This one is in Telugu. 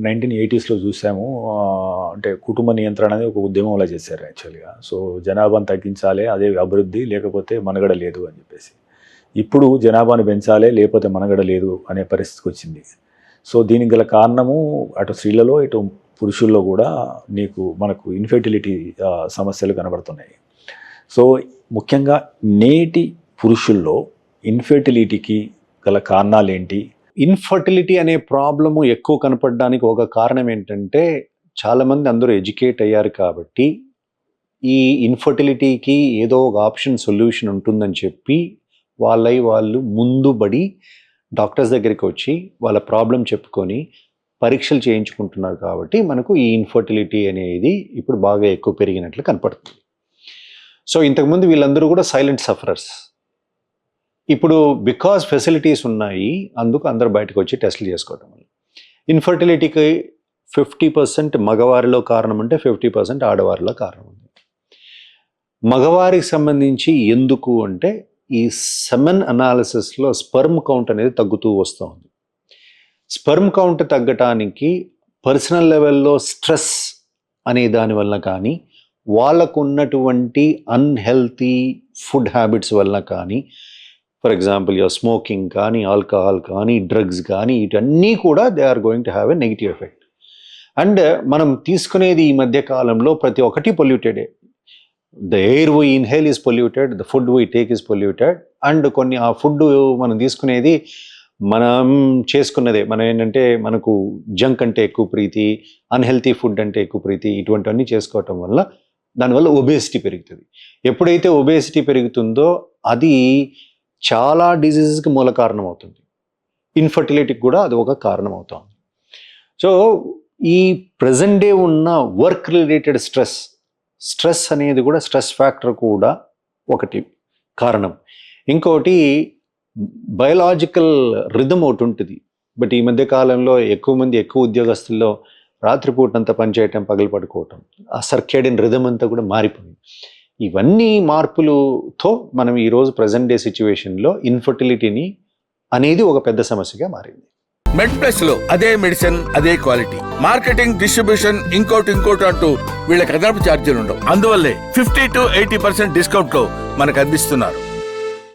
1980s చూసాము. అంటే కుటుంబ నియంత్రణ అనేది ఒక ఉద్యమంలా చేశారు యాక్చువల్గా. సో జనాభాను తగ్గించాలి, అదే అభివృద్ధి, లేకపోతే మనుగడ లేదు అని చెప్పేసి. ఇప్పుడు జనాభాను పెంచాలి, లేకపోతే మనుగడ లేదు అనే పరిస్థితికి వచ్చింది. సో దీనికి గల కారణము అటు స్త్రీలలో ఇటు పురుషుల్లో కూడా మనకు ఇన్ఫెర్టిలిటీ సమస్యలు కనబడుతున్నాయి. సో ముఖ్యంగా నేటి పురుషుల్లో ఇన్ఫెర్టిలిటీకి గల కారణాలు ఏంటి? ఇన్ఫర్టిలిటీ అనే ప్రాబ్లము ఎక్కువ కనపడడానికి ఒక కారణం ఏంటంటే, చాలామంది అందరూ ఎడ్యుకేట్ అయ్యారు కాబట్టి ఈ ఇన్ఫర్టిలిటీకి ఏదో ఒక ఆప్షన్ సొల్యూషన్ ఉంటుందని చెప్పి వాళ్ళు ముందు బడి డాక్టర్స్ దగ్గరికి వచ్చి వాళ్ళ ప్రాబ్లం చెప్పుకొని పరీక్షలు చేయించుకుంటున్నారు. కాబట్టి మనకు ఈ ఇన్ఫర్టిలిటీ అనేది ఇప్పుడు బాగా ఎక్కువ పెరిగినట్లు కనపడుతుంది. సో ఇంతకుముందు వీళ్ళందరూ కూడా సైలెంట్ సఫరర్స్. ఇప్పుడు బికాజ్ ఫెసిలిటీస్ ఉన్నాయి, అందుకు అందరూ బయటకు వచ్చి టెస్టులు చేసుకోవటం వల్ల ఇన్ఫర్టిలిటీకి 50% మగవారిలో కారణం ఉంటే 50% ఆడవారిలో కారణం ఉంది. మగవారికి సంబంధించి ఎందుకు అంటే, ఈ సెమెన్ అనాలిసిస్లో స్పెర్మ్ కౌంట్ అనేది తగ్గుతూ వస్తూ ఉంది. స్పెర్మ్ కౌంట్ తగ్గటానికి పర్సనల్ లెవెల్లో స్ట్రెస్ అనే దానివల్ల కానీ, వాళ్ళకు ఉన్నటువంటి అన్హెల్తీ ఫుడ్ హ్యాబిట్స్ వల్ల కానీ, ఫర్ ఎగ్జాంపుల్ స్మోకింగ్ కానీ, ఆల్కహాల్ కానీ, డ్రగ్స్ కానీ, ఇవన్నీ కూడా they are going to have a negative effect. And మనం తీసుకునేది ఈ మధ్య కాలంలో ప్రతి ఒక్కటి పొల్యూటెడే. The air we inhale is polluted, the food we take is polluted. And కొన్ని ఆ ఫుడ్ మనం తీసుకునేది మనం చేసుకున్నదే. మనం ఏంటంటే, మనకు జంక్ అంటే ఎక్కువ ప్రీతి, అన్హెల్తీ ఫుడ్ అంటే ఎక్కువ ప్రీతి, ఇటువంటివన్నీ చేసుకోవటం వల్ల దానివల్ల ఒబేసిటీ పెరుగుతుంది. ఎప్పుడైతే ఒబేసిటీ పెరుగుతుందో అది చాలా డిజీజెస్కి మూల కారణం అవుతుంది. ఇన్ఫర్టిలిటీకి కూడా అది ఒక కారణం అవుతుంది. సో ఈ ప్రజెంట్ డే ఉన్న వర్క్ రిలేటెడ్ స్ట్రెస్ అనేది కూడా, స్ట్రెస్ ఫ్యాక్టర్ కూడా ఒకటి కారణం. ఇంకోటి బయలాజికల్ రిథమ్ ఒకటి ఉంటుంది. బట్ ఈ మధ్య కాలంలో ఎక్కువ ఉద్యోగస్తుల్లో రాత్రిపూట అంతా పనిచేయటం, పగలు పడుకోవటం, ఆ సర్కేడియన్ రిథమ్ అంతా కూడా మారిపోయింది. ఇవన్నీ మార్పులతో మనం ఈరోజు ప్రజెంట్ డే సిచ్యువేషన్లో ఇన్ఫర్టిలిటీని అనేది ఒక పెద్ద సమస్యగా మారింది. మెడ్ప్లస్ లో అదే మెడిసిన్, అదే క్వాలిటీ, మార్కెటింగ్, డిస్ట్రిబ్యూషన్, ఇంకోటి అంటూ వీళ్ళకి అదనపు ఛార్జీలు ఉండవు. అందువల్లే 50 to 80% డిస్కౌంట్ లో మనకు అందిస్తున్నారు.